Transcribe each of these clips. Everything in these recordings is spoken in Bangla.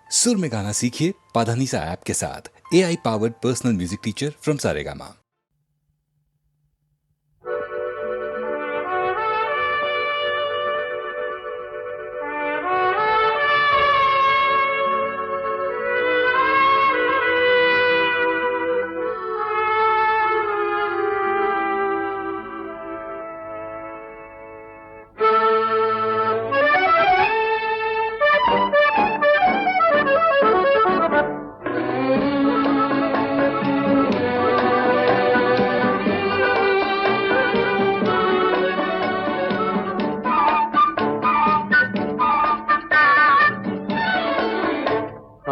सुर में गाना सीखिए पाधानीसा ऐप के साथ। AI powered personal music teacher from Saregama.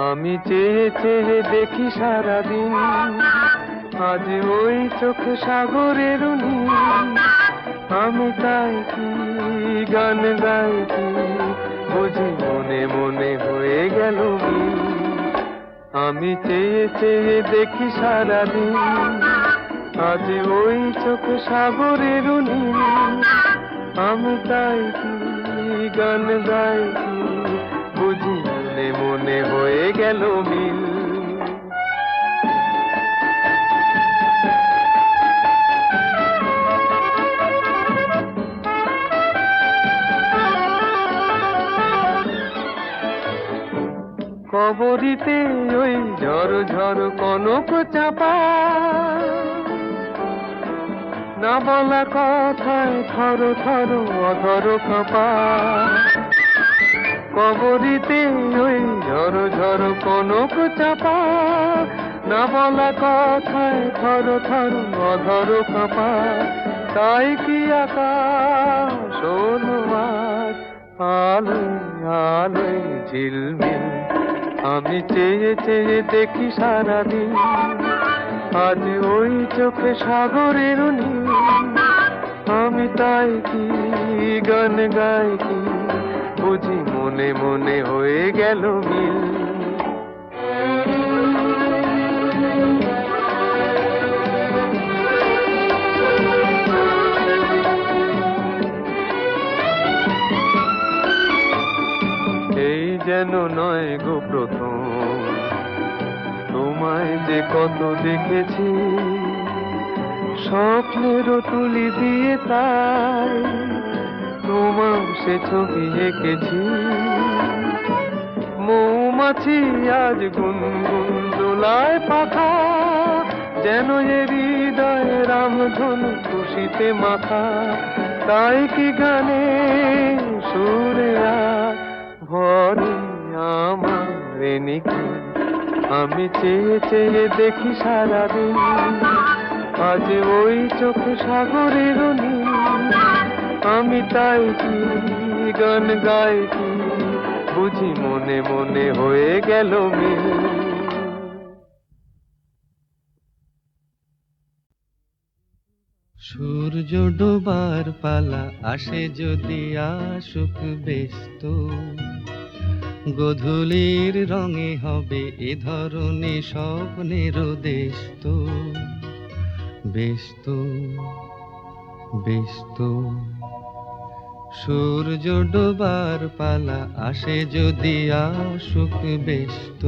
আমি চেয়ে চেয়ে দেখি সারাদিন, আজ ওই চোখ সাগরের নীল। আমি তাই কি গান গাই কি বুঝি মনে মনে হয়ে গেল মিল। আমি চেয়ে চেয়ে দেখি সারাদিন, আজ ওই চোখ সাগরের নীল। আমি তাই কি গান গাই কি বুঝি মনে মনে হয়ে গেল মিল। কবরিতে ওই ঝড় ঝড় কনক চাপা, না বলা কথায় থর থর অধর কাঁপা। কবরিতে ওই ঝড় ঝড় কনক চাপা, না বলা কথায় থর থর অধর কাঁপা। তাই কি আকাশ আজ আলোয় আলোয় ঝিলমিল। আমি চেয়ে চেয়ে দেখি সারাদিন, আজ ওই চোখে সাগরের নীল। আমি তাই কি গান গাই কি বুঝি মনে মনে হয়ে গেল মিল। এই যেন নয় গো প্রথম, তোমায় যে কত দেখেছি স্বপ্নেরও তুলি দিয়ে, তাই তোমার সে ছবি এঁকেছি। মৌমাছি আজ গুনগুন দোলায় পাখা, যেন এ হৃদয় রামধনু খুশিতে মাখা। তাই কি গানে সুরে আজ ভরে আমার নিকি। আমি চেয়ে চেয়ে দেখি সারাদিন, আজ ওই চোখ সাগরের নীল। আমি তাই কি গান গাই কি বুঝি মনে মনে হয়ে গেল মিল। সূর্য ডোবার পালা আসে যদি আসুক ব্যস্ত, গোধূলির রঙে হবে এ ধরনের স্বপ্নের দেশ তো। ব্যস্ত ব্যস্ত সূর্য ডোবার পালা আসে যদি আসুক ব্যস্ত,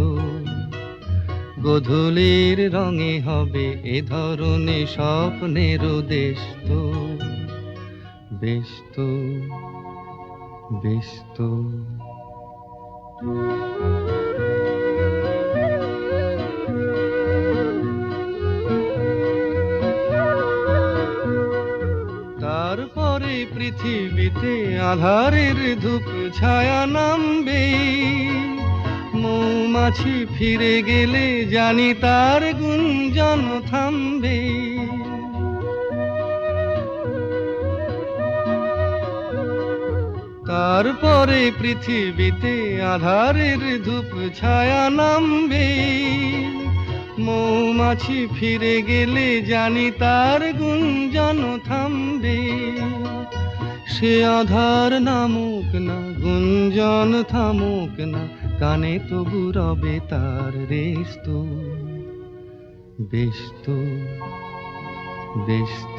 গোধূলির রঙে হবে এ ধরনের স্বপ্নের দেশ তো। ব্যস্ত ব্যস্ত তারপরে পৃথিবীতে আঁধারের ধূপ ছায়া নামবে। মৌমাছি ফিরে গেলে জানি তার গুঞ্জন থামবে। তারপরে পৃথিবীতে আঁধারের ধূপ ছায়া নামবে। মৌমাছি ফিরে গেলে জানি তার গুঞ্জন থামবে। সে আধার নামুক না, গুঞ্জন থামুক না, কানে তবু রবে তার রেশ তো। ব্যস্ত ব্যস্ত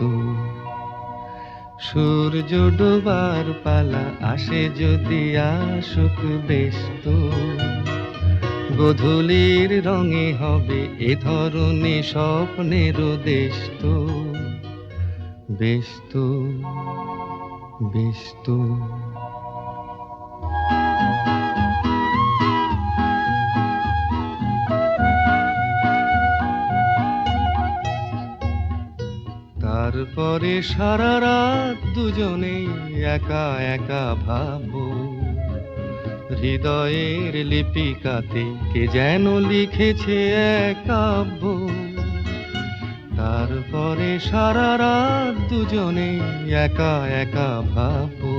সূর্য ডোবার পালা আসে যদি আসুক ব্যস্ত, গোধূলির রঙে হবে এ ধরনে স্বপ্নের দেশ তো, বেশ তো, বেশ তো। তারপরে সারা রাত দুজনে একা একা ভাববো, হৃদয়ের লিপিকাতে কে যেন লিখেছে এক কাব্য। তারপরে সারা রাত দুজনে একা একা ভাববো,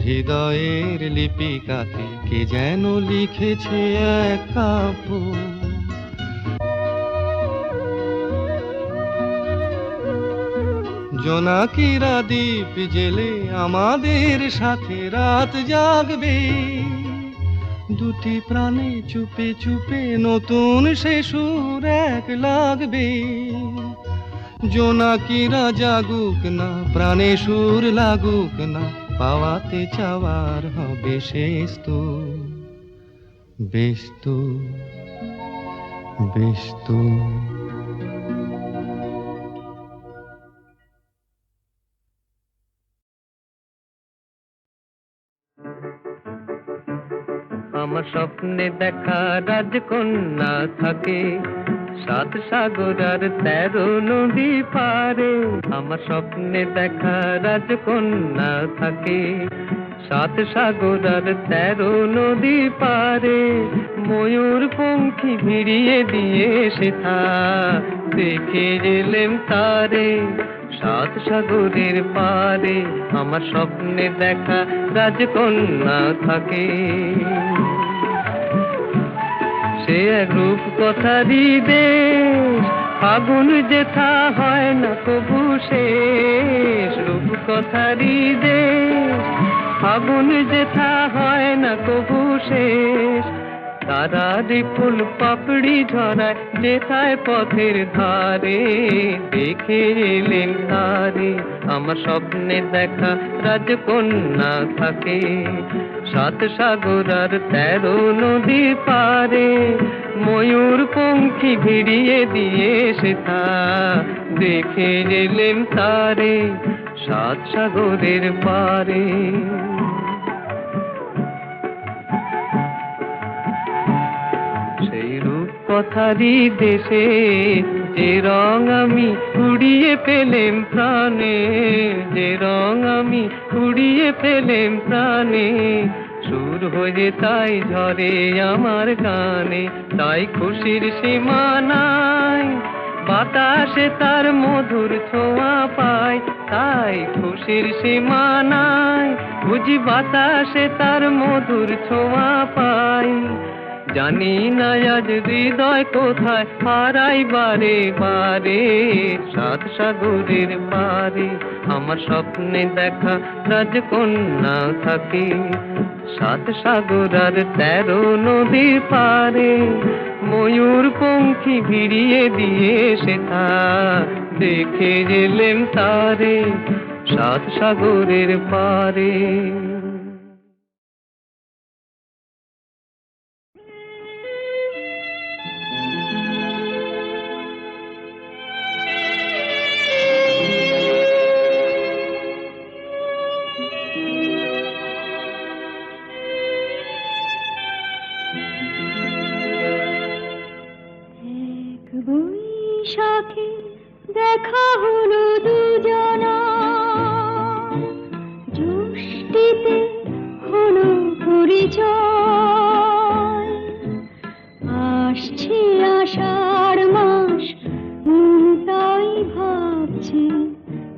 হৃদয়ের লিপিকাতে কে যেন লিখেছে এক কাব্য। জোনাকিরা দ্বীপ জেলে আমাদের সাথে রাত জাগবে, দুটি প্রাণে চুপে চুপে নতুন সে সুর এক লাগবে। জোনাকিরা জাগুক না, প্রাণে সুর লাগুক না, পাওয়াতে চাওয়ার হবে শেষ তো, বেশ তো, বেশ তো। আমার স্বপ্নে দেখা রাজকন্যা থাকে 7 সাগর আর 13 নদী পারে। আমার স্বপ্নে দেখা রাজকন্যা থাকে 7 সাগর আর 13 নদী পারে। ময়ূর পঙ্খী ভিড়িয়ে দিয়ে সেথা দেখে গেলেন তারে 7 সাগরের পারে। আমার স্বপ্নে দেখা রাজকন্যা থাকে। সে এক রূপ কথারই দেশ, ফাগুন যেথা হয় না কবু শেষ। রূপ কথারই দেশ, ফাগুন যেথা হয় না কবু শেষ। তারারি ফুল পাপড়ি ঝরায় যেথায় পথের ধারে, দেখে এলেন তারে। আমার স্বপ্নে দেখা রাজকন্যা থাকে 7 সাগর আর 13 নদী পারে। ময়ূর পঙ্খী ভিড়িয়ে দিয়ে সেথা দেখে এলেন তারে 7 সাগরের পারে। সেই রূপ কথারই দেশে যে রং আমি কুড়িয়ে পেলেম প্রাণে, যে রং আমি কুড়িয়ে পেলেম প্রাণে। সুর হয়ে তাই ঝরে আমার গানে, তাই খুশির সীমা নাই। বাতাসে তার মধুর ছোঁয়া পাই, তাই খুশির সীমা নাই। বুঝি বাতাসে তার মধুর ছোঁয়া পাই। জানি না আজ হৃদয় কোথায় হারাই বারে বারে 7 সাগরের পারে। আমার স্বপ্নে দেখা রাজকন্যা থাকে 7 সাগর আর 13 নদীর পারে। ময়ূর পঙ্খী ভিড়িয়ে দিয়ে সেথা দেখে গেলেন তারে 7 সাগরের পারে। বৈশাখে দেখা হলো দুজনা, জ্যৈষ্ঠীতে হলো পরিচয়। আসছে আষাঢ় মাস, তাই ভাবছি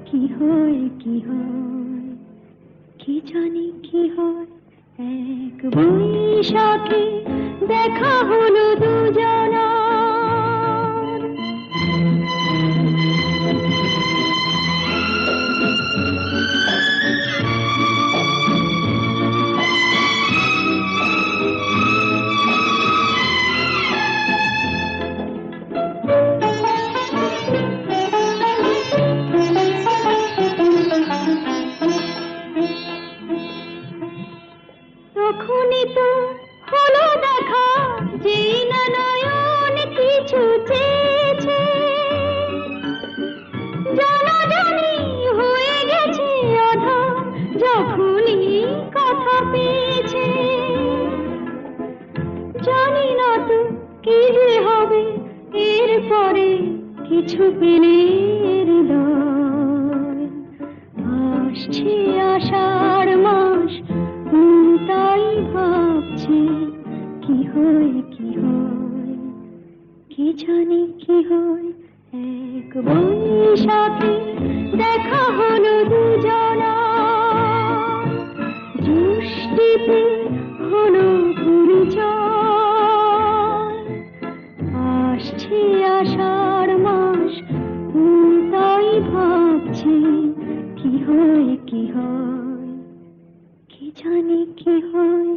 কি হয় কি হয়, কি জানি কি হয়। এক বৈশাখে দেখা হলো দুজনা। তখনই তো হলো দেখা জানি না তো কি যে হবে এরপরে, কিছু পেলে হৃদয়। আসছে আষাঢ় মাস, তাই ভাবছি কি হয় কি হয়, কি জানি কি হয়। এক বৈশাখে দেখা হলো দুজনা, জ্যৈষ্ঠীতে হলো পরিচয়। আসছে আষাঢ় মাস, তাই ভাবছি কি হয় কি হয়, কি জানি কি হয়।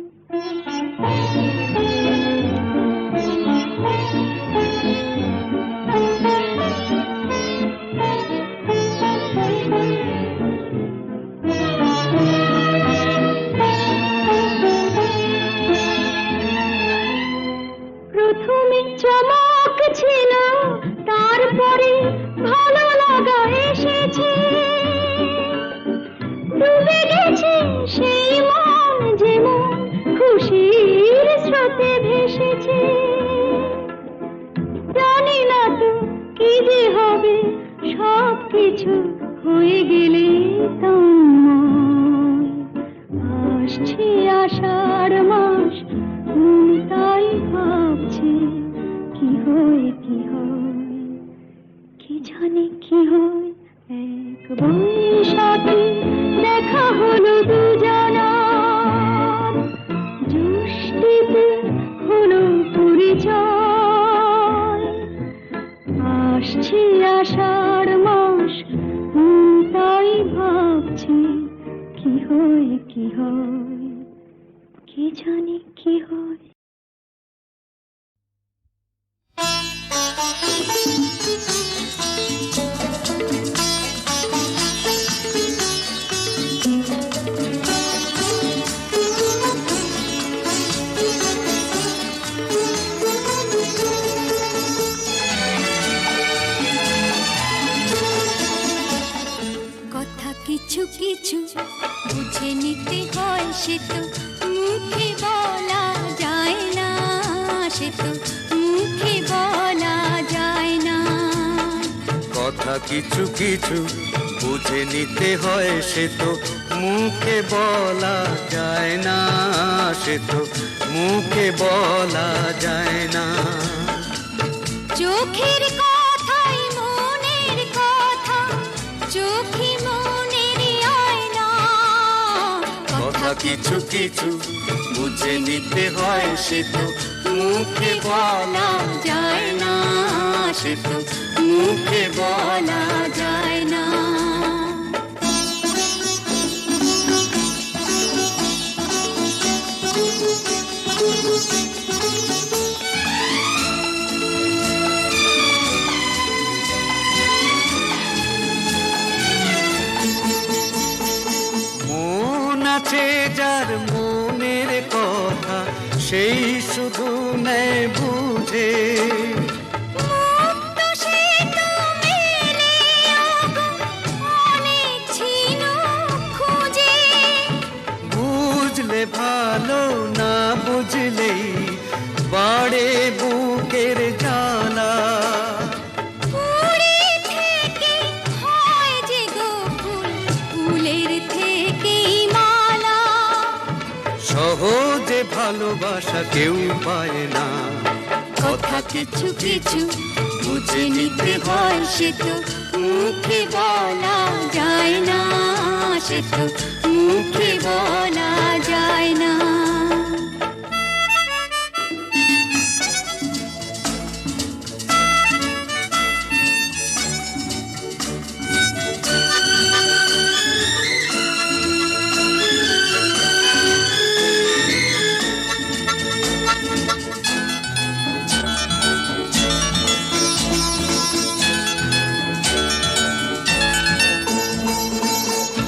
প্রথমে চমক ছিল, তারপরে ভালো লাগা এসেছে। ডুবে গেছে সেই মন, যেমন খুশির স্রোতে ভেসেছে। জানি না তো কি যে হবে, সব কিছু হয়ে গেলে তন্ময়। আসছে আষাঢ় মাস, তাই ভাবছি কি হয় কি হয়, কি জানি কি হয়। এক বৈশাখে দেখা হলো দুজনার, জ্যৈষ্ঠীতে হলো পরিচয়। আসছে আষাঢ় মাস, তাই ভাবছি কি হয় কি হয়, কি জানি কি হয়। কথা কিছু কিছু বুঝে নিতে হয়, সে তো মুখে বলা যায় না, সে তো মুখে বলা যায় না। কথা কিছু কিছু বুঝে নিতে হয়, সে তো মুখে বলা যায় না, সে তো মুখে বলা যায় না। চোখের কথাই মনের কথা, চোখে মনের আয়না। কথা কিছু কিছু বুঝে নিতে হয়, সে তো মুখে বলা যায় না, সে তো মুখে বলা যায় না। মন আছে যার মনের কথা, সেই শুধু নেয় বুঝে। মুক্ত সে তো মেলে ওগো অনেক ছিল খুঁজে। বুঝলে ভালো, না বুঝলেই বাড়ে বুকের জ্বালা। ফুলের থেকে হয় যে গো ফুল, ফুলের থেকেই মালা। সহজে ভালোবাসা কেউ পায় না। কথা কিছু কিছু বুঝে নিতে হয়, সে তো মুখে বলা যায় না, সে তো মুখে বলা যায় না।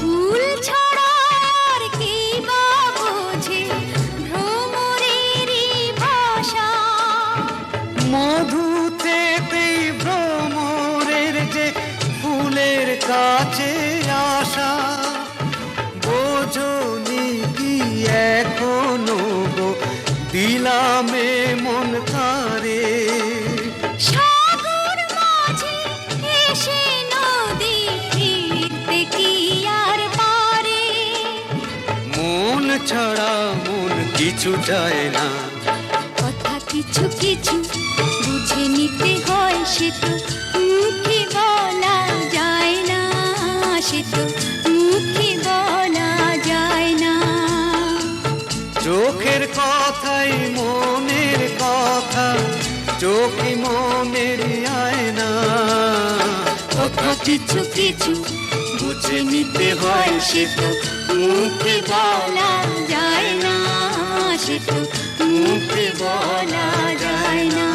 ফুল ছাড়া আর কি বা বোঝে ভ্রমরেরই ভাষা। মধুতে ভ্রমরের যে ফুলের কাছে আসা। বোঝনি কি এখনো গো দিল দিলামে মন তারে। সাগর মাঝে এসে নদী ফিরতে কি আর পারে। মন ছাড়া মন কিছু চায় না। কথা কিছু কিছু বুঝে নিতে হয়, সে তো মুখে বলা যায় না, সে তো মুখে বলা যায় না। চোখের কথাই মনের কথা, চোখে মনের আয়না। কথা কিছু কিছু বুঝে নিতে হয়, সে তো মুখে বলা যায় না, সে তো মুখে বলা যায় না।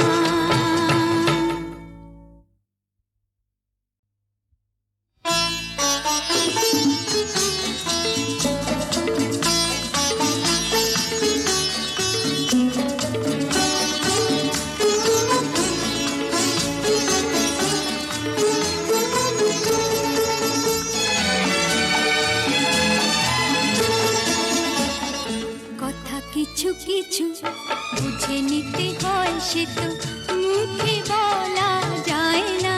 কিছু কিছু বুঝে নিতে হয়, সে তো মুখে বলা যায় না,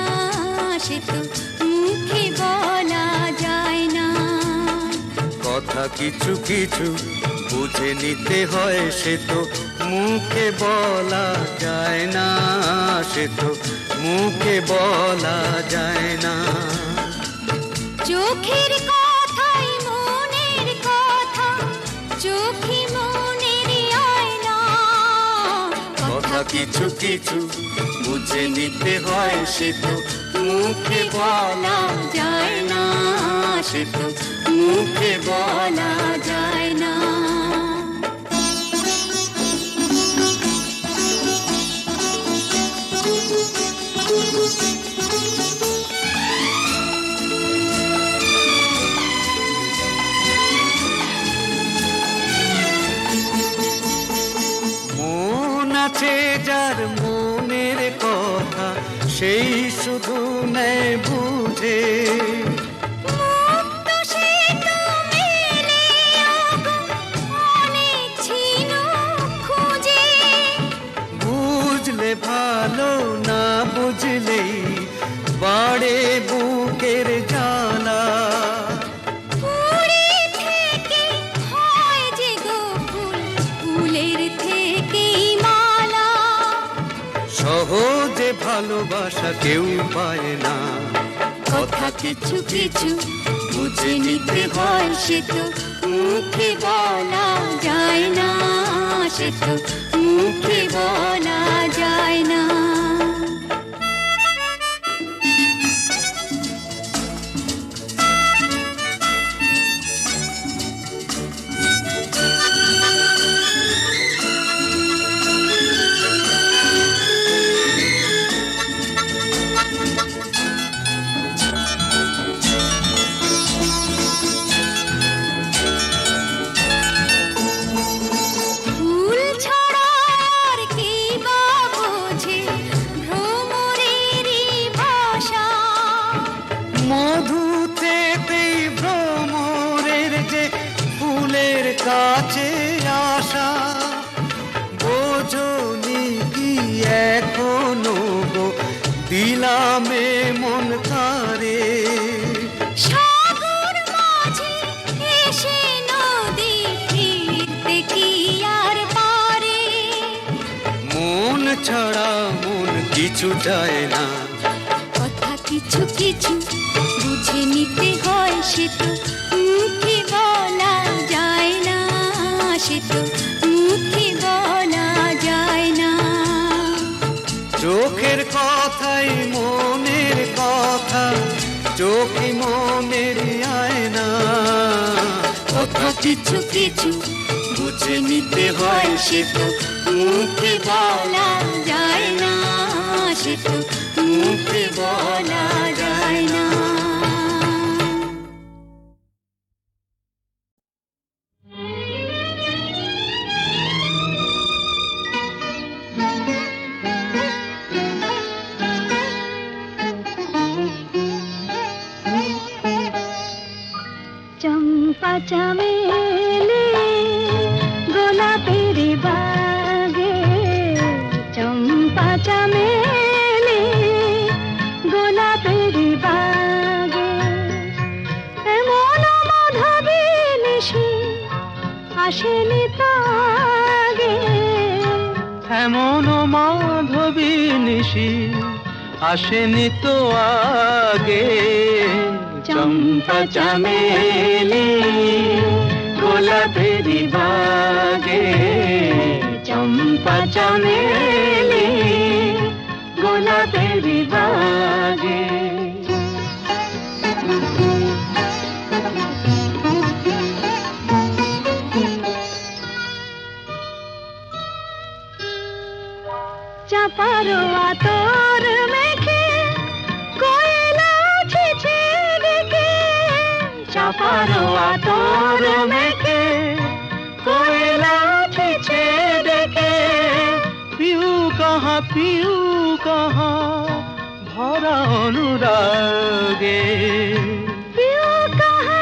সে তো মুখে বলা যায় না। কথা কিছু কিছু বুঝে নিতে হয়, সে তো মুখে বলা যায় না, সে তো মুখে বলা যায় না। চোখের কথাই মনের কথা, চোখে কথা কিছু কিছু বুঝে নিতে হয়, সে তো মুখে বলা যায় না, সে তো মুখে বলা যায় না। আছে যার মনের কথা, সেই শুধু নেয় বুঝে। বুঝলে ভালো, না বুঝলেই বাড়ে বুকের জ্বালা। সহজে ভালোবাসা কেউ পায় না। কথা কিছু কিছু বুঝে নিতে হয়, সে তো মুখে বলা যায় না, সে তো মুখে বলা যায় না। কাছে আসা বোঝনি কি এখনো গো, দিলামে মন তারে। সাগর মাঝে এসে নদী ফিরতে কি আর পারে। মন ছাড়া মন কিছু চায় না। কথা কিছু কিছু বুঝে নিতে হয়, সে তো মুখে বলা যায় না, সে তো মুখে বলা যায় না। চোখের কথাই মনের কথা, চোখে মনের আয়না। কথা কিছু কিছু বুঝে নিতে হয়, সে তো মুখে বলা যায় না, সে তো মুখে বলা যায় না। চম্পা চামেলি গোলাপের বাগে এমন মাধবী নিশি আসেনি তো আগে। চম্পা চামেলি গোলাপেরি বাগে, চম্পা চামেলি গোলাপেরি বাগে। চাপার আতর মেখে কোয়েলা ছেছে ডেকে, চাপার আতর মেখে কোয়েলা ছেছে ডেকে। পিউ কাহা ভরা অনুরাগে। পিউ কাহা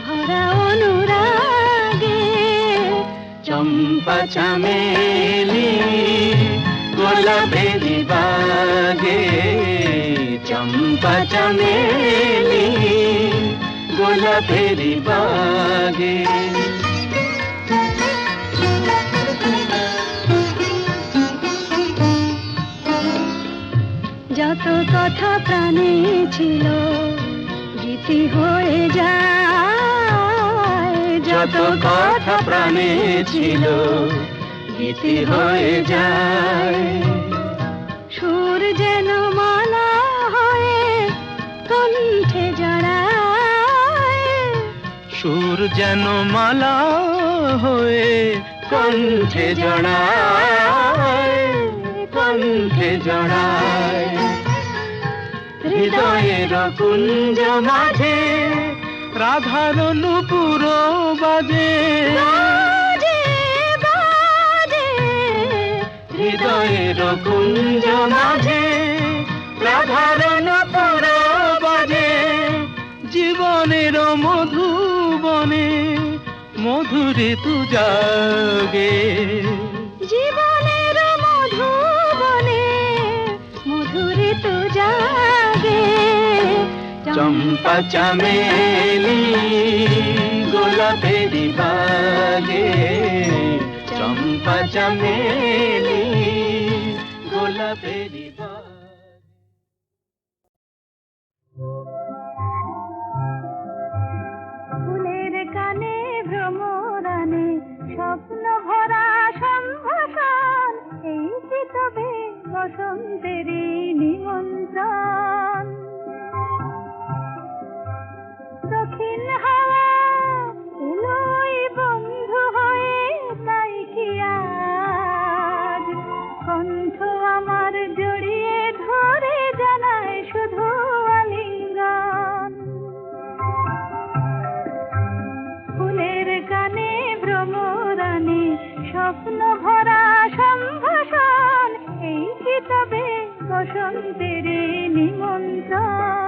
ভরা অনুরাগে। চম্পা চামেলি গোলাপেরি বাগে, চম্পা চামেলি গোলাপেরি বাগে। যত কথা প্রাণে ছিল গীতি হয়ে যায়, যত কথা প্রাণে ছিল গীতি হয়ে যায়। সুর যেন মালা হয়ে কণ্ঠে জড়ায়, সুর যেন মালা হয়ে কণ্ঠে জড়ায়, কণ্ঠে জড়ায়। হৃদয়ের কুঞ্জ মাঝে রাধার নূপুর বাজে, বাজে বাজে। হৃদয়ের কুঞ্জ মাঝে রাধার নূপুর বাজে। জীবনের মধুবনে মধুরে তু জাগে, জীবনের মধুবনে মধুরে তু জাগে। চম্পা চামেলি গোলাপেরি বাগে, চম্পা চামেলি গোলাপেরি বাগে। ফুলের কানে ভ্রমরানে স্বপ্ন ভরা সম্ভাষণ, এই কি তবে বসন্তেরই নিমন্ত্রণ। দক্ষিণ হাওয়া এলোই বন্ধু হয়ে, তাই কি আজ কণ্ঠ আমার জড়িয়ে ধরে জানায় শুধু আলিঙ্গন। ফুলের গানে ভ্রমরানে স্বপ্ন ভরা সম্ভাষণ, এই কি তবে বসন্তের নিমন্ত্রণ।